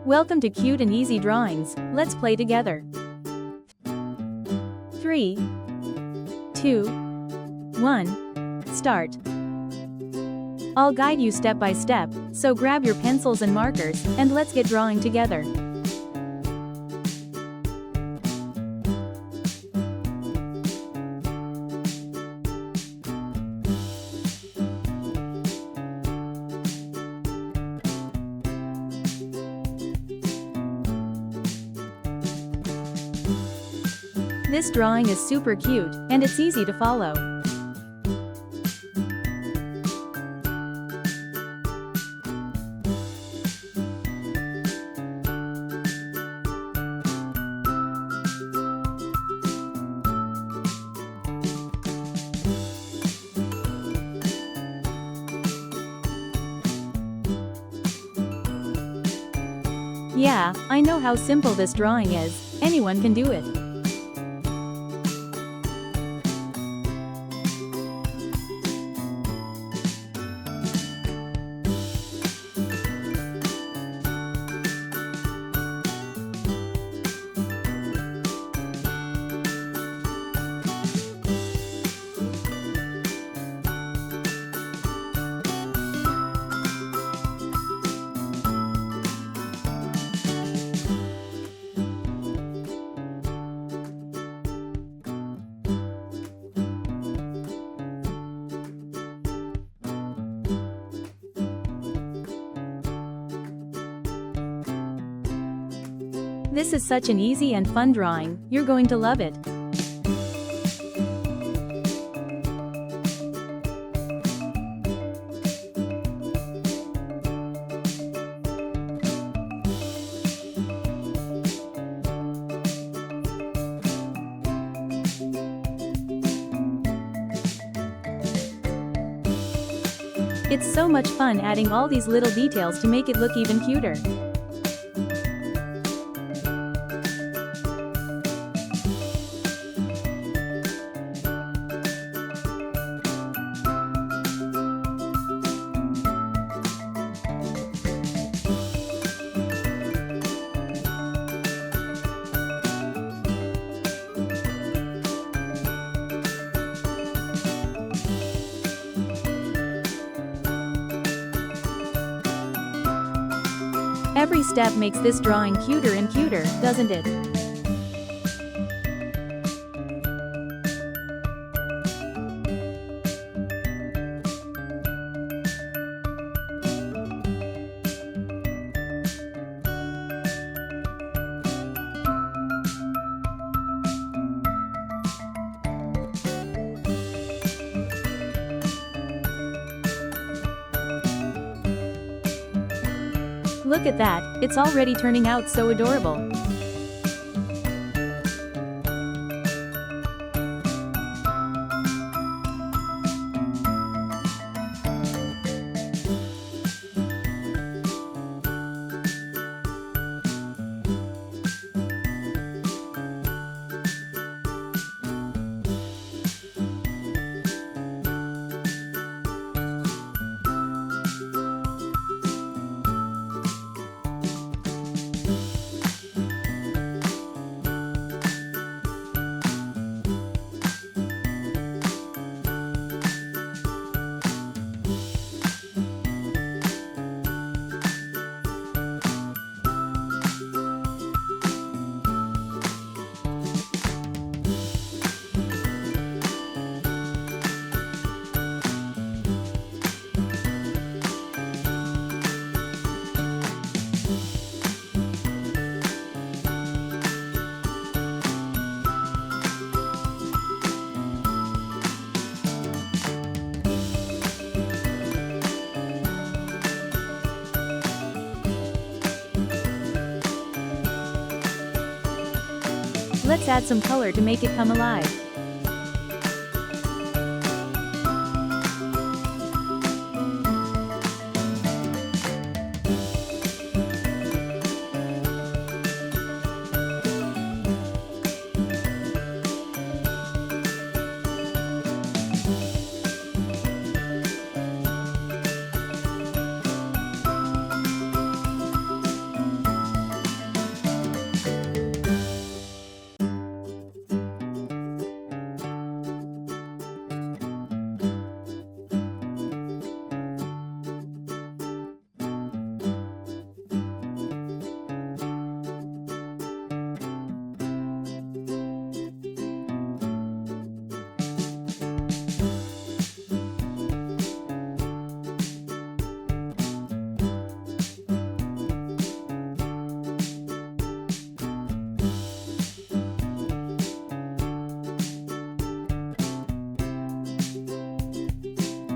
Welcome to Cute and Easy Drawings. Let's play together. 3, 2, 1. Start. I'll guide you step by step, so grab your pencils and markers, and let's get drawing together. This drawing is super cute, and it's easy to follow. Yeah, I know how simple this drawing is. Anyone can do it. This is such an easy and fun drawing, you're going to love it. It's so much fun adding all these little details to make it look even cuter. Every step makes this drawing cuter and cuter, doesn't it? Look at that, it's already turning out so adorable. Let's add some color to make it come alive.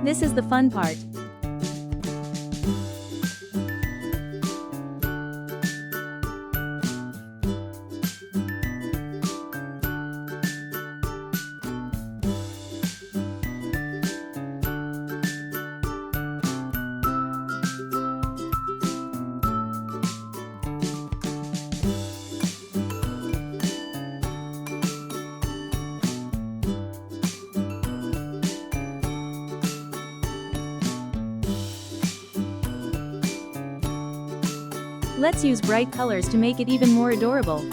This is the fun part. Let's use bright colors to make it even more adorable.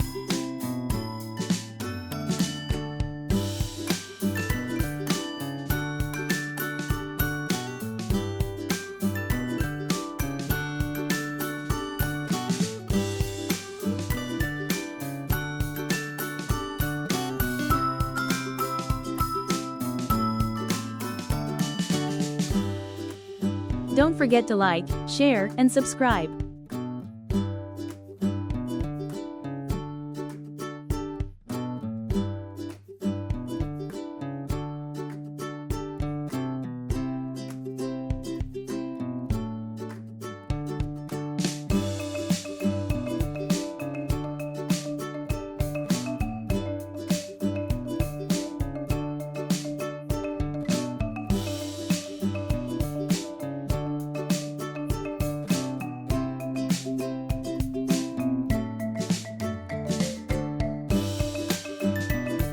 Don't forget to like, share, and subscribe.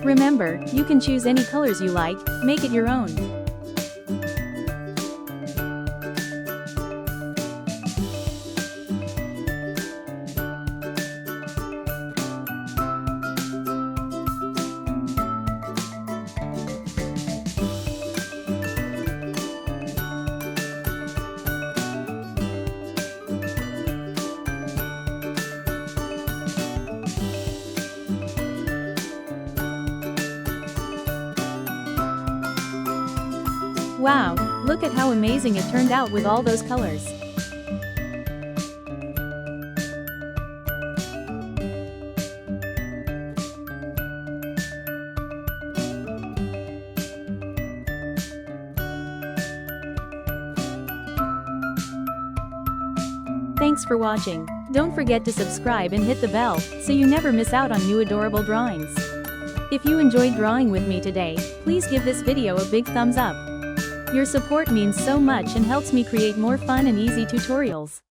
Remember, you can choose any colors you like, make it your own. Wow, look at how amazing it turned out with all those colors. Thanks for watching. Don't forget to subscribe and hit the bell, so you never miss out on new adorable drawings. If you enjoyed drawing with me today, please give this video a big thumbs up. Your support means so much and helps me create more fun and easy tutorials.